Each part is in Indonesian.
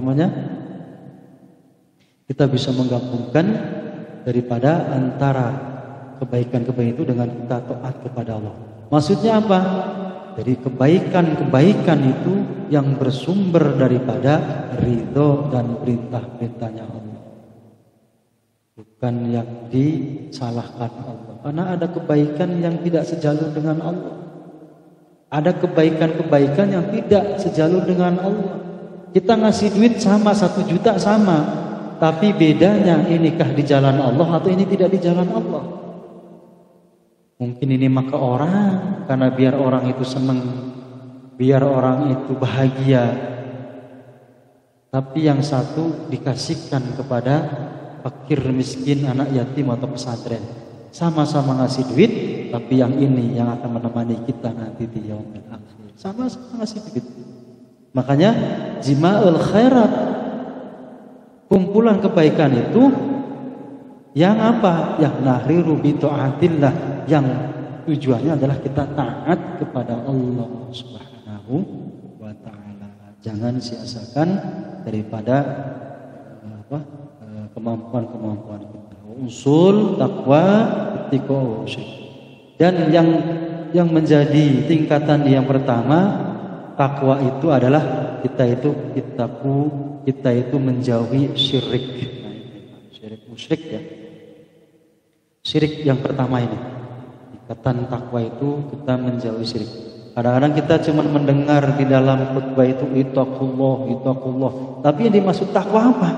namanya? Kita bisa menggabungkan daripada antara kebaikan-kebaikan itu dengan kita taat kepada Allah. Maksudnya apa? Jadi kebaikan-kebaikan itu yang bersumber daripada ridho dan perintah-perintahnya Allah, bukan yang disalahkan Allah. Karena ada kebaikan yang tidak sejalur dengan Allah, ada kebaikan-kebaikan yang tidak sejalur dengan Allah. Kita ngasih duit sama 1 juta sama, tapi bedanya inikah di jalan Allah atau ini tidak di jalan Allah. Mungkin ini maka orang, karena biar orang itu senang, biar orang itu bahagia. Tapi yang satu dikasihkan kepada fakir, miskin, anak yatim atau pesantren. Sama-sama ngasih duit, tapi yang ini yang akan menemani kita nanti di yaumil akhir. Sama-sama ngasih duit. Makanya jima'ul khairat, kumpulan kebaikan itu yang apa? Yang nahriru bi ta'atillah, yang tujuannya adalah kita taat kepada Allah Subhanahu wa taala. Jangan sia-siakan daripada kemampuan-kemampuan kita. Usul takwa ittiqa'u syirk. Dan yang menjadi tingkatan yang pertama, takwa itu adalah kita itu menjauhi syirik. Syirik musyrik ya. Syirik yang pertama ini. Tingkatan takwa itu kita menjauhi syirik. Kadang-kadang kita cuma mendengar di dalam khutbah itu ittaqullah. Tapi yang dimaksud takwa apa?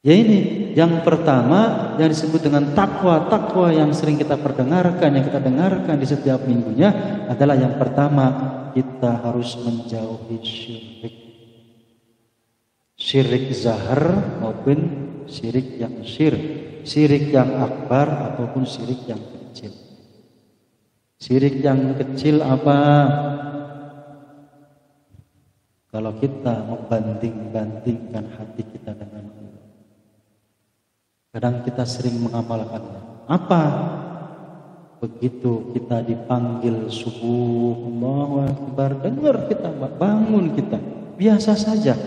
Ya ini, yang pertama yang disebut dengan takwa yang sering kita perdengarkan, yang kita dengarkan di setiap minggunya adalah yang pertama, kita harus menjauhi syirik. Syirik zahar maupun syirik yang syirik yang akbar ataupun syirik yang kecil. Syirik yang kecil apa? Kalau kita membanding-bandingkan hati kita dengan Allah. Kadang kita sering mengamalkannya. Apa? Begitu kita dipanggil subuh, Allahu Akbar, dengar kita, bangun kita, biasa saja.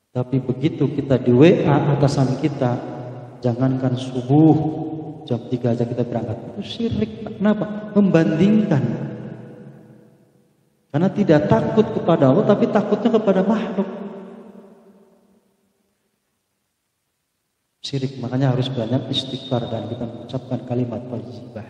Tapi begitu kita di WA atasan kita, jangankan subuh, jam 3 aja kita berangkat, itu syirik. Kenapa? Membandingkan. Karena tidak takut kepada Allah, tapi takutnya kepada makhluk. Syirik, makanya harus banyak istighfar dan kita mengucapkan kalimat thayyibah.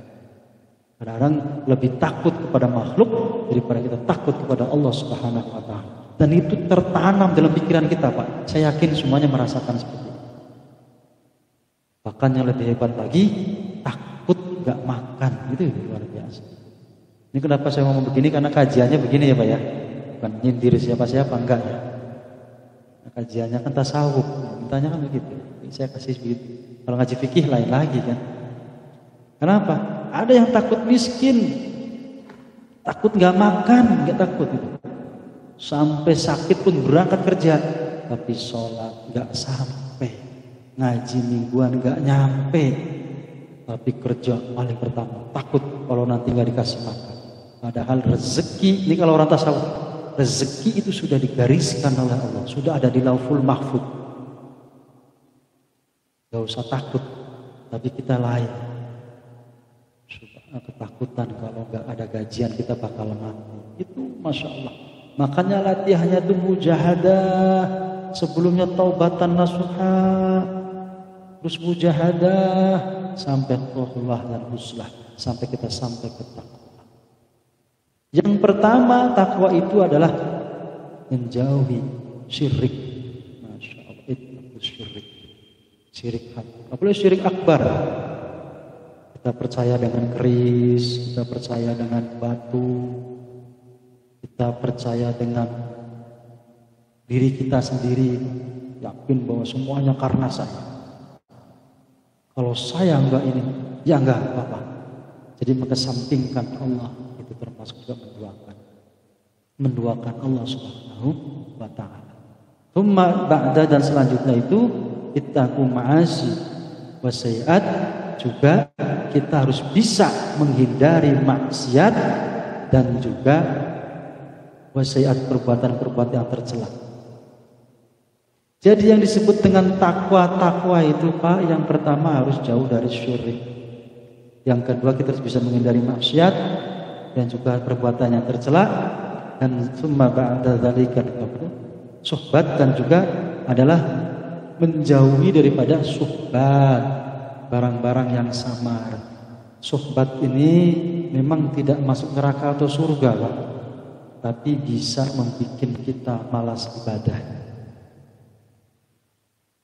Kadang-kadang lebih takut kepada makhluk daripada kita takut kepada Allah Subhanahu wa taala. Dan itu tertanam dalam pikiran kita, Pak. Saya yakin semuanya merasakan seperti itu. Bahkan yang lebih hebat lagi, takut gak makan. Itu luar biasa. Ini kenapa saya ngomong begini, karena kajiannya begini ya Pak ya. Bukan nyindir siapa-siapa, enggak ya. Nah, kajiannya kan tasawuf, mintanya kan begitu. Saya kasih begitu. Kalau ngaji fikih lain lagi kan. Kenapa? Ada yang takut miskin, takut gak makan, gak takut itu. Sampai sakit pun berangkat kerja, tapi sholat gak sampai, ngaji mingguan gak nyampe, tapi kerja paling pertama takut kalau nanti gak dikasih makan. Padahal rezeki, ini kalau orang tasawuf, rezeki itu sudah digariskan oleh Allah, sudah ada di Lauhul Mahfuz. Gak usah takut, tapi kita lain. Sudah ketakutan kalau gak ada gajian kita bakal mati. Itu Masya Allah. Makanya latihannya itu mujahadah, sebelumnya taubatan nasuha, terus mujahadah sampai qullah dan huslah, sampai kita sampai ke takwa. Yang pertama takwa itu adalah menjauhi syirik. Masya Allah, itu syirik hati. Apalagi syirik akbar. Kita percaya dengan keris, kita percaya dengan batu, kita percaya dengan diri kita sendiri, yakin bahwa semuanya karena saya. Kalau saya enggak ini, ya enggak apa-apa. Jadi mengesampingkan Allah, itu termasuk juga menduakan Allah Subhanahu wa taala. Tsumma ba'da, dan selanjutnya itu ittaqu ma'asi wa sayyi'at, juga kita harus bisa menghindari maksiat dan juga Wasai'at, perbuatan-perbuatan yang tercela. Jadi yang disebut dengan takwa itu Pak, yang pertama harus jauh dari syirik. Yang kedua kita harus bisa menghindari maksiat dan juga perbuatan yang tercela. Dan summa ba'da dzalika suhbat, dan juga adalah menjauhi daripada suhbat, barang-barang yang samar. Suhbat ini memang tidak masuk neraka atau surga Pak, tapi bisa membuat kita malas ibadah.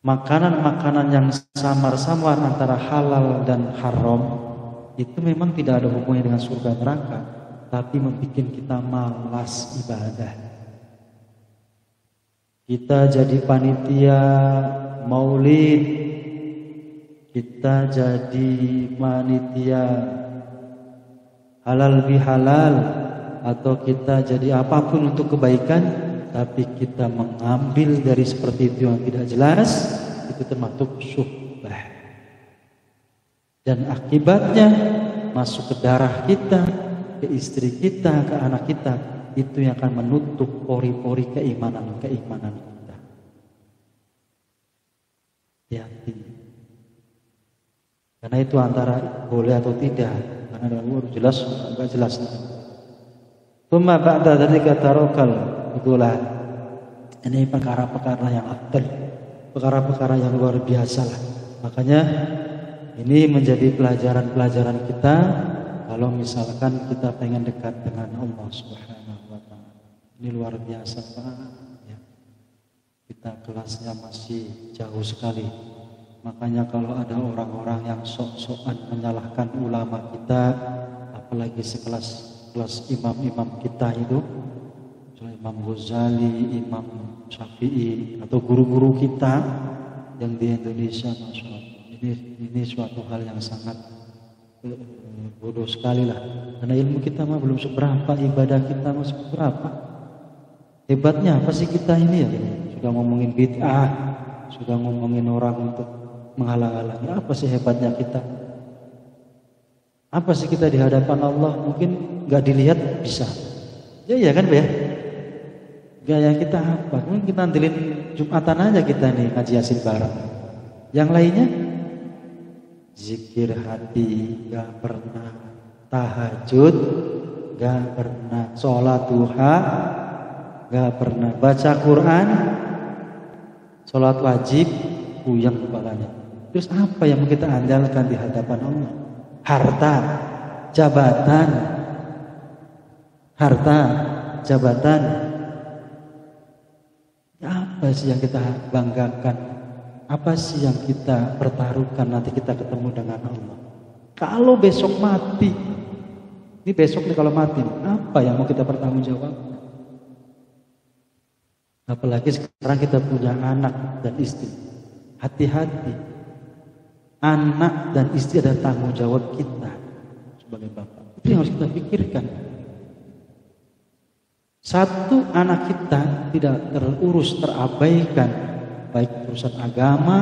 Makanan-makanan yang samar-samar antara halal dan haram itu memang tidak ada hubungannya dengan surga neraka, tapi membuat kita malas ibadah. Kita jadi panitia maulid, kita jadi panitia halal bihalal, atau kita jadi apapun untuk kebaikan, tapi kita mengambil dari seperti itu yang tidak jelas, itu termasuk syubhah. Dan akibatnya masuk ke darah kita, ke istri kita, ke anak kita, itu yang akan menutup pori-pori keimanan kita. Hati-hati. Karena itu antara boleh atau tidak, karena dalam Al-Qur'an jelas, enggak jelas. Tsumma ba'da dzalika tarakal, itulah ini perkara-perkara yang afdal, perkara-perkara yang luar biasa lah. Makanya ini menjadi pelajaran-pelajaran kita kalau misalkan kita pengen dekat dengan Allah Subhanahu wa taala. Ini luar biasa Pak ya. Kita kelasnya masih jauh sekali. Makanya kalau ada orang-orang yang sok-sokan menyalahkan ulama kita, apalagi sekelas imam-imam kita itu, Imam Ghazali, Imam Syafi'i, atau guru-guru kita yang di Indonesia, Masya Allah. Ini suatu hal yang sangat bodoh sekali lah. Karena ilmu kita mah belum seberapa, ibadah kita mah seberapa. Hebatnya apa sih kita ini ya? Sudah ngomongin bid'ah, sudah ngomongin orang untuk menghalang-halangi. Apa sih hebatnya kita? Apa sih kita di hadapan Allah? Mungkin nggak dilihat bisa. Ya kan Pak ya? Gaya kita apa? Mungkin kita andelin Jumatan aja kita nih ngaji Yasin bareng. Yang lainnya zikir hati gak pernah, tahajud gak pernah, sholat duha gak pernah, baca Quran, sholat wajib puyeng kepalanya. Terus apa yang mau kita andalkan di hadapan Allah? Harta, jabatan. Apa sih yang kita banggakan? Apa sih yang kita pertaruhkan nanti kita ketemu dengan Allah? Kalau besok mati, ini besok nih kalau mati, apa yang mau kita pertanggungjawabkan? Apalagi sekarang kita punya anak dan istri. Hati-hati, anak dan istri ada tanggung jawab kita sebagai bapak. Itu yang harus kita pikirkan. Satu, anak kita tidak terurus, terabaikan, baik urusan agama,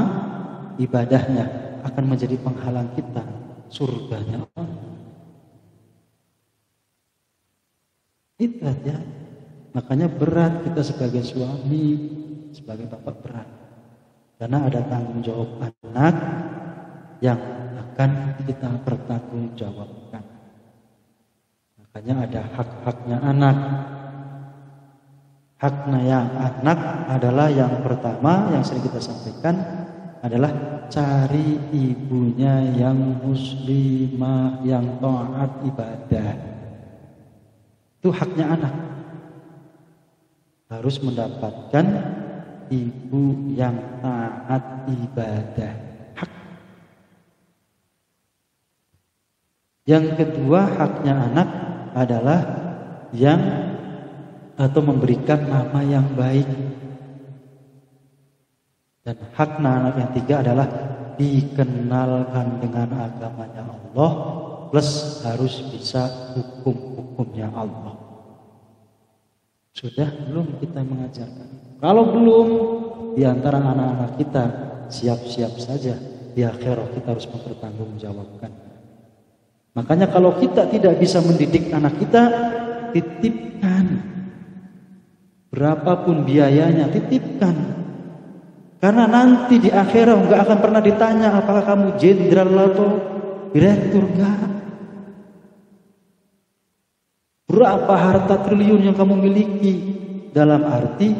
ibadahnya, akan menjadi penghalang kita surganya Allah. Itu ya. Makanya berat kita sebagai suami, sebagai bapak berat. Karena ada tanggung jawab anak yang akan kita pertanggungjawabkan. Makanya ada hak-haknya anak. Haknya anak adalah yang pertama yang sering kita sampaikan adalah cari ibunya yang muslimah, yang taat ibadah. Itu haknya anak. Harus mendapatkan ibu yang taat ibadah. Hak. Yang kedua haknya anak adalah yang atau memberikan nama yang baik. Dan hak anak yang tiga adalah dikenalkan dengan agamanya Allah, plus harus bisa hukum-hukumnya Allah. Sudah belum kita mengajarkan? Kalau belum, di antara anak-anak kita siap-siap saja di akhirat kita harus mempertanggungjawabkan. Makanya kalau kita tidak bisa mendidik anak kita, titipkan. Berapapun biayanya, titipkan. Karena nanti di akhirat nggak akan pernah ditanya apakah kamu jenderal atau direktur, enggak. Berapa harta triliun yang kamu miliki, dalam arti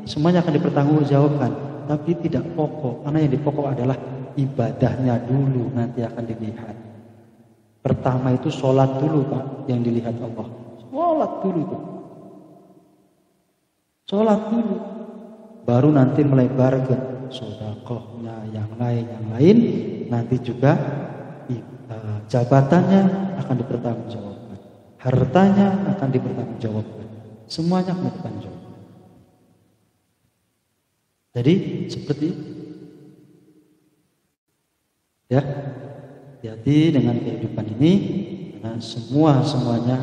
semuanya akan dipertanggungjawabkan, tapi tidak pokok. Karena yang dipokok adalah ibadahnya dulu, nanti akan dilihat. Pertama itu sholat dulu, Pak, yang dilihat Allah. Sholat dulu itu. Sholat dulu. Baru nanti melebar ke sedekahnya, yang lain. Nanti juga jabatannya akan dipertanggungjawabkan. Hartanya akan dipertanggungjawabkan. Semuanya akan dipertanggungjawabkan. Jadi seperti itu. Ya, hati-hati dengan kehidupan ini, karena semuanya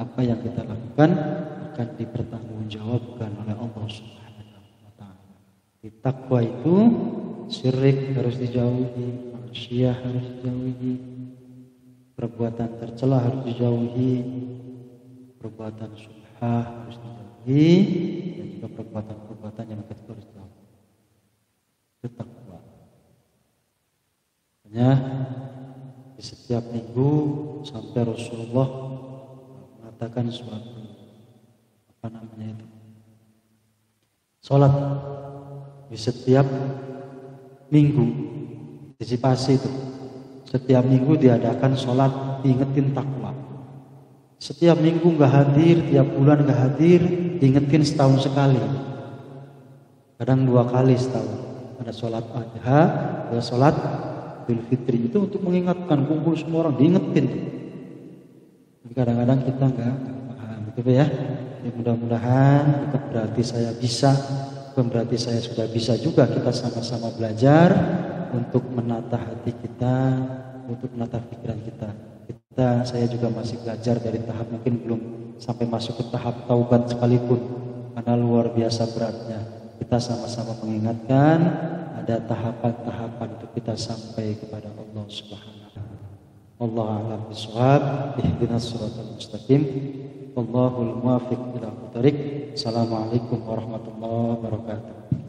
apa yang kita lakukan akan dipertanggungjawabkan oleh Allah Subhanahu wa taala. Di takwa itu syirik harus dijauhi, maksiat harus dijauhi, perbuatan tercela harus dijauhi, perbuatan syubhat harus dijauhi, dan juga perbuatan yang negatif harus dijauhi. Itu takwa. Makanya di setiap minggu sampai Rasulullah mengatakan suatu sholat di setiap minggu, antisipasi itu. Setiap minggu diadakan sholat, diingetin takwa. Setiap minggu nggak hadir, tiap bulan nggak hadir, diingetin setahun sekali. Kadang 2 kali setahun. Ada sholat adha, ada sholat Idul Fitri. Itu untuk mengingatkan, kumpul semua orang, diingetin. Kadang-kadang kita nggak paham, gitu ya. Ya, mudah-mudahan bukan berarti saya bisa, bukan berarti saya sudah bisa juga. Kita sama-sama belajar untuk menata hati kita, untuk menata pikiran kita. Saya juga masih belajar dari tahap, mungkin belum sampai masuk ke tahap taubat sekalipun, karena luar biasa beratnya. Kita sama-sama mengingatkan ada tahapan-tahapan untuk kita sampai kepada Allah Subhanahu wa taala. Allah a'lam bishawab. Ihdinas shiratal mustaqim. Wallahul muwaffiq ila aqwamit thoriq. Assalamualaikum warahmatullahi wabarakatuh.